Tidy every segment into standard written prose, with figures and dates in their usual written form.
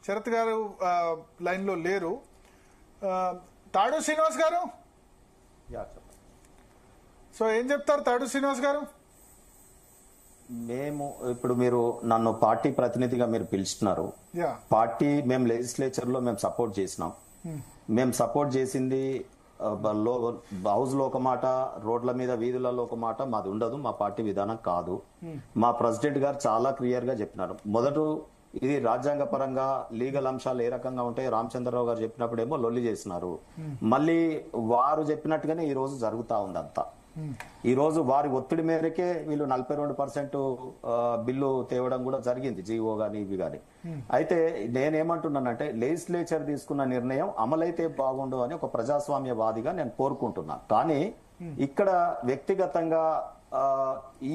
శరత్ గారు లైన్ లో లేరు. తాడు శ్రీనివాస్ గారు, సో ఏం చెప్తారు తాడు శ్రీనివాస్ గారు? మేము ఇప్పుడు మీరు నన్ను పార్టీ ప్రతినిధిగా మీరు పిలుస్తున్నారు. పార్టీ మేము లెజిస్లేచర్ లో మేము సపోర్ట్ చేసినాం. మేము సపోర్ట్ చేసింది హౌస్ లో ఒక మాట, రోడ్ల మీద వీధులలో ఒక మాట మాది ఉండదు, మా పార్టీ విధానం కాదు. మా ప్రెసిడెంట్ గారు చాలా క్లియర్ గా చెప్పినారు. మొదట ఇది రాజ్యాంగ పరంగా లీగల్ అంశాలు ఏ రకంగా ఉంటాయి రామచంద్రరావు గారు చెప్పినప్పుడేమో లొల్లి చేసినారు. మళ్ళీ వారు చెప్పినట్టుగానే ఈ రోజు జరుగుతా ఉంది అంతా. ఈ రోజు వారి ఒత్తిడి మేరకే వీళ్ళు 42% బిల్లు తేవడం కూడా జరిగింది, జీవో గాని ఇవి గాని. అయితే నేనేమంటున్నానంటే లెజిస్లేచర్ తీసుకున్న నిర్ణయం అమలైతే బాగుండు అని ఒక ప్రజాస్వామ్యవాదిగా నేను కోరుకుంటున్నాను. కానీ ఇక్కడ వ్యక్తిగతంగా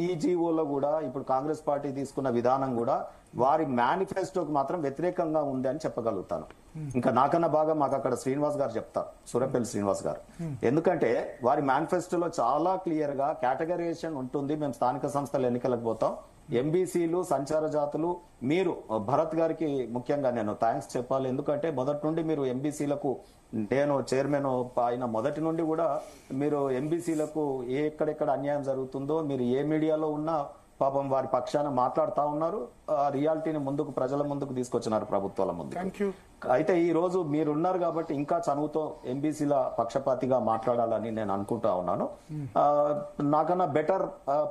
ఈ జీవోలో కూడా ఇప్పుడు కాంగ్రెస్ పార్టీ తీసుకున్న విధానం కూడా వారి మేనిఫెస్టోకి మాత్రం వ్యతిరేకంగా ఉంది అని చెప్పగలుగుతాను. ఇంకా నాకన్నా బాగా మాకు అక్కడ శ్రీనివాస్ గారు చెప్తారు, సూరపల్లి శ్రీనివాస్ గారు. ఎందుకంటే వారి మేనిఫెస్టోలో చాలా క్లియర్ గా కేటగరైజేషన్ ఉంటుంది. మేము స్థానిక సంస్థల ఎన్నికలకు పోతాం, ఎంబీసీలు, సంచార జాతులు. మీరు భరత్ గారికి ముఖ్యంగా నేను థ్యాంక్స్ చెప్పాలి. ఎందుకంటే మొదటి నుండి మీరు ఎంబీసీలకు, నేను చైర్మన్ అయిన మొదటి నుండి కూడా మీరు ఎంబీసీలకు ఎక్కడెక్కడ అన్యాయం జరుగుతుందో మీరు ఏ మీడియాలో ఉన్నా పాపం వారి పక్షాన మాట్లాడుతా ఉన్నారు. రియాలిటీని ముందుకు, ప్రజల ముందుకు తీసుకొచ్చినారు, ప్రభుత్వాల ముందుకు. అయితే ఈ రోజు మీరున్నారు కాబట్టి ఇంకా చనువుతో ఎంబీసీల పక్షపాతిగా మాట్లాడాలని నేను అనుకుంటా ఉన్నాను. నాకన్నా బెటర్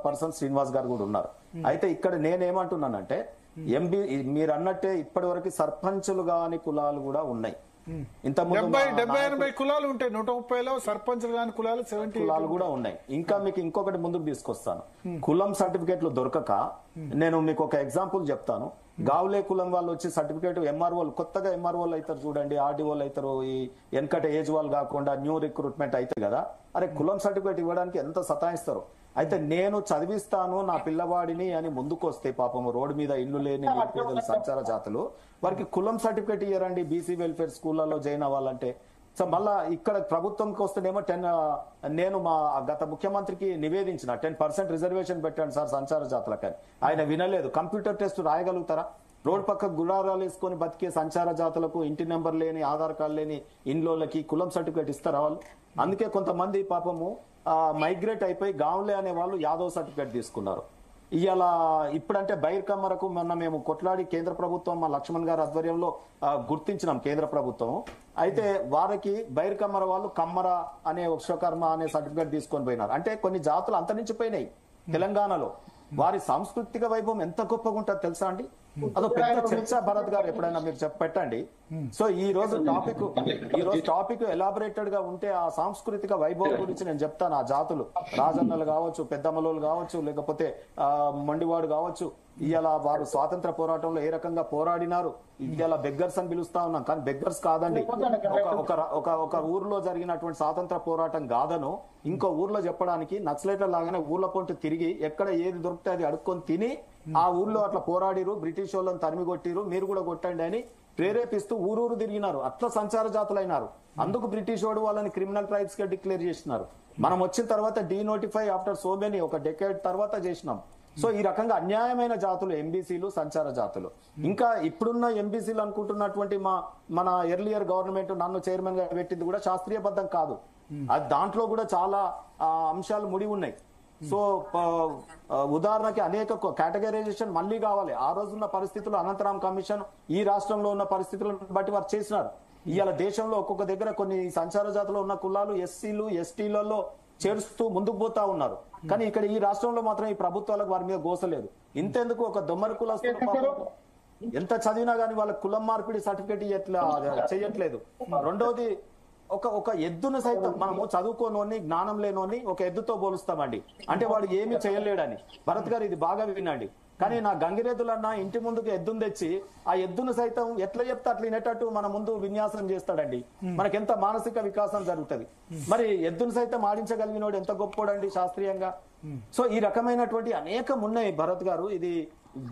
పర్సన్ శ్రీనివాస్ గారు కూడా ఉన్నారు. అయితే ఇక్కడ నేనేమంటున్నానంటే మీరు అన్నట్టే ఇప్పటి వరకు సర్పంచులు కాని కులాలు కూడా ఉన్నాయి. ఇంత 70-80 కులాలు ఉంటాయి. 130లో సర్పంచులు కాని కులాలు 70 కులాలు కూడా ఉన్నాయి. ఇంకా మీకు ఇంకొకటి ముందుకు తీసుకొస్తాను. కులం సర్టిఫికేట్లు దొరకక నేను మీకు ఒక ఎగ్జాంపుల్ చెప్తాను. గావులే కులం వాళ్ళు వచ్చి సర్టిఫికేట్ ఎంఆర్ఓలు, కొత్తగా ఎంఆర్ఓలు అవుతారు చూడండి, ఆర్డీఓలు అవుతారు, ఈ వెనకట ఏజ్ వాళ్ళు కాకుండా న్యూ రిక్రూట్మెంట్ అవుతుంది కదా. అరే కులం సర్టిఫికేట్ ఇవ్వడానికి ఎంత సతాయిస్తారు. అయితే నేను చదివిస్తాను నా పిల్లవాడిని అని ముందుకొస్తే పాపం రోడ్డు మీద ఇల్లు లేని నిరుపేదలు, సంచార జాతులు, వారికి కులం సర్టిఫికేట్ ఇయ్యారండి బీసీ వెల్ఫేర్ స్కూళ్లలో జాయిన్ అవ్వాలంటే. సో మళ్ళా ఇక్కడ ప్రభుత్వంకి వస్తేనేమో నేను మా గత ముఖ్యమంత్రికి నివేదించిన 10% రిజర్వేషన్ పెట్టండి సార్ సంచార జాతులకని. ఆయన వినలేదు. Computer test రాయగలుగుతారా? రోడ్ పక్క గుడారాలు వేసుకొని బతికే సంచార జాతులకు ఇంటి నెంబర్ లేని, ఆధార్ కార్డు లేని ఇండ్లోకి కులం సర్టిఫికేట్ ఇస్తారా వాళ్ళు? అందుకే కొంతమంది పాపము మైగ్రేట్ అయిపోయి గాంవ్లే అనే వాళ్ళు యాదవ్ సర్టిఫికేట్ తీసుకున్నారు. ఇలా ఇప్పుడంటే బైర్కమ్మరకు మొన్న మేము కొట్లాడి కేంద్ర ప్రభుత్వం మా లక్ష్మణ్ గారి ఆధ్వర్యంలో గుర్తించినాం కేంద్ర ప్రభుత్వం. అయితే వారికి బైర్కమ్మర వాళ్ళు కమ్మర అనే విశ్వకర్మ అనే సర్టిఫికేట్ తీసుకొని పోయినారు. అంటే కొన్ని జాతులు అంతరించిపోయినాయి తెలంగాణలో. వారి సాంస్కృతిక వైభవం ఎంత గొప్పగా ఉంటుంది తెలుసా అండి? అదో పెద్ద చర్చ. భరత్ గారు ఎప్పుడైనా మీరు పెట్టండి. సో ఈ రోజు టాపిక్ ఎలాబరేటెడ్ గా ఉంటే ఆ సాంస్కృతిక వైభవం గురించి నేను చెప్తాను. ఆ జాతులు రాజన్నలు కావచ్చు, పెద్దమ్మలోలు కావచ్చు, లేకపోతే మండివాడు కావచ్చు, ఇవాళ వారు స్వాతంత్ర పోరాటంలో ఏ రకంగా పోరాడినారు. ఇవాళ బెగ్గర్స్ అని పిలుస్తా ఉన్నాం, కానీ బెగ్గర్స్ కాదండి. ఒక ఊర్లో జరిగినటువంటి స్వాతంత్ర పోరాటం కాదను ఇంకో ఊర్లో చెప్పడానికి నక్సలైట్ల లాగానే ఊర్ల పొంటి తిరిగి ఎక్కడ ఏది దొరికితే అది అడుక్కొని తిని ఆ ఊర్లో అట్లా పోరాడిరు, బ్రిటిష్ వాళ్ళని తరిమి కొట్టిరు, మీరు కూడా కొట్టండి అని ప్రేరేపిస్తూ ఊరూరు తిరిగినారు. అట్లా సంచార జాతులైనారు. అందుకు బ్రిటిష్ వాడు వాళ్ళని క్రిమినల్ ట్రైబ్స్ గా డిక్లేర్ చేసినారు. మనం వచ్చిన తర్వాత డీనోటిఫై ఆఫ్టర్ సో మెనీ, ఒక డెకేడ్ తర్వాత చేసినాం. సో ఈ రకంగా అన్యాయమైన జాతులు ఎంబీసీలు, సంచార జాతులు. ఇంకా ఇప్పుడున్న ఎంబీసీలు అనుకుంటున్నటువంటి మన ఎర్లియర్ గవర్నమెంట్ నన్ను చైర్మన్ గా పెట్టింది కూడా శాస్త్రీయబద్ధం కాదు. అది దాంట్లో కూడా చాలా అంశాలు ముడి ఉన్నాయి. సో ఉదాహరణకి అనేక కేటగరైజేషన్ మళ్ళీ కావాలి. ఆ రోజున్న పరిస్థితులు, అనంతరాం కమిషన్ ఈ రాష్ట్రంలో ఉన్న పరిస్థితులను బట్టి వారు చేసినారు. ఇవాళ దేశంలో ఒక్కొక్క దగ్గర కొన్ని సంచార జాతులు ఉన్న కులాలు ఎస్సీలు, ఎస్టీలలో చేరుస్తూ ముందుకు పోతా ఉన్నారు. కానీ ఇక్కడ ఈ రాష్ట్రంలో మాత్రం ఈ ప్రభుత్వాలకు వారి మీద గోసలేదు. ఇంతెందుకు ఒక దొమ్మరి కులస్తులు ఎంత చదివినా గానీ వాళ్ళ కులం మార్పిడి సర్టిఫికేట్ చేయట్లేదు. రెండోది ఒక ఎద్దును సైతం మనము చదువుకోనోని, జ్ఞానం లేనోని ఒక ఎద్దుతో పోలుస్తామండి. అంటే వాడు ఏమి చేయలేడని. భరత్ గారు ఇది బాగా వినండి. కానీ నా గంగిరెద్దులన్నా ఇంటి ముందుకు ఎద్దును తెచ్చి ఆ ఎద్దును సైతం ఎట్లా చెప్తే అట్లా వినేటట్టు మన ముందు విన్యాసం చేస్తాడండి. మనకెంత మానసిక వికాసం జరుగుతుంది. మరి ఎద్దును సైతం ఆడించగలిగినోడు ఎంత గొప్పోడండి శాస్త్రీయంగా. సో ఈ రకమైనటువంటి అనేకం ఉన్నాయి భరత్ గారు.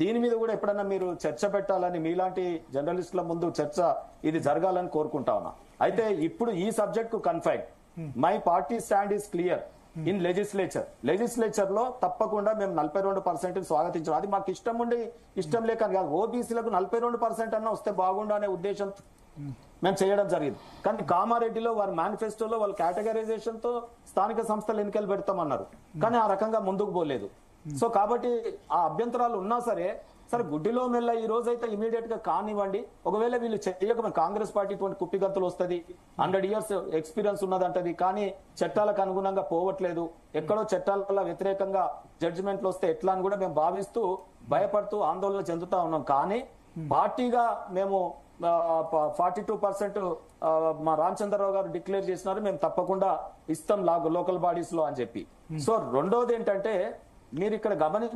దీని మీద కూడా ఎప్పుడన్నా మీరు చర్చ పెట్టాలని, మీలాంటి జర్నలిస్టుల ముందు చర్చ ఇది జరగాలని కోరుకుంటా ఉన్నా. అయితే ఇప్పుడు ఈ సబ్జెక్ట్ కు confine my party stand is clear. In legislature లో తప్పకుండా మేము 42% స్వాగతించాం. అది మాకు ఇష్టం ఉండి ఇష్టం లేక కాదు, ఓబీసీలకు 42% అన్న వస్తే బాగుండు అనే ఉద్దేశంతో మేము చేయడం జరిగింది. కానీ కామారెడ్డిలో వారి మేనిఫెస్టోలో వాళ్ళు కేటగరైజేషన్ తో స్థానిక సంస్థలు ఎన్నికలు పెడతామన్నారు, కానీ ఆ రకంగా ముందుకు పోలేదు. సో కాబట్టి ఆ అభ్యంతరాలు ఉన్నా సరే గుడ్డిలో మెల్ల ఈ రోజు అయితే ఇమీడియట్ గా కానివ్వండి. ఒకవేళ వీళ్ళు చేయక కాంగ్రెస్ పార్టీ ఇటువంటి కుప్పిగంతులు వస్తుంది, 100 years ఎక్స్పీరియన్స్ ఉన్నదంటది, కానీ చట్టాలకు అనుగుణంగా పోవట్లేదు, ఎక్కడో చట్టాల వ్యతిరేకంగా జడ్జిమెంట్లు వస్తే ఎట్లా అని కూడా మేము భావిస్తూ భయపడుతూ ఆందోళన చెందుతా ఉన్నాం. కానీ పార్టీగా మేము 42% మా రామచంద్రరావు గారు డిక్లేర్ చేసినారు, మేము తప్పకుండా ఇస్తాం లోకల్ బాడీస్ లో అని చెప్పి. సో రెండోది ఏంటంటే మీరు ఇక్కడ గమనించ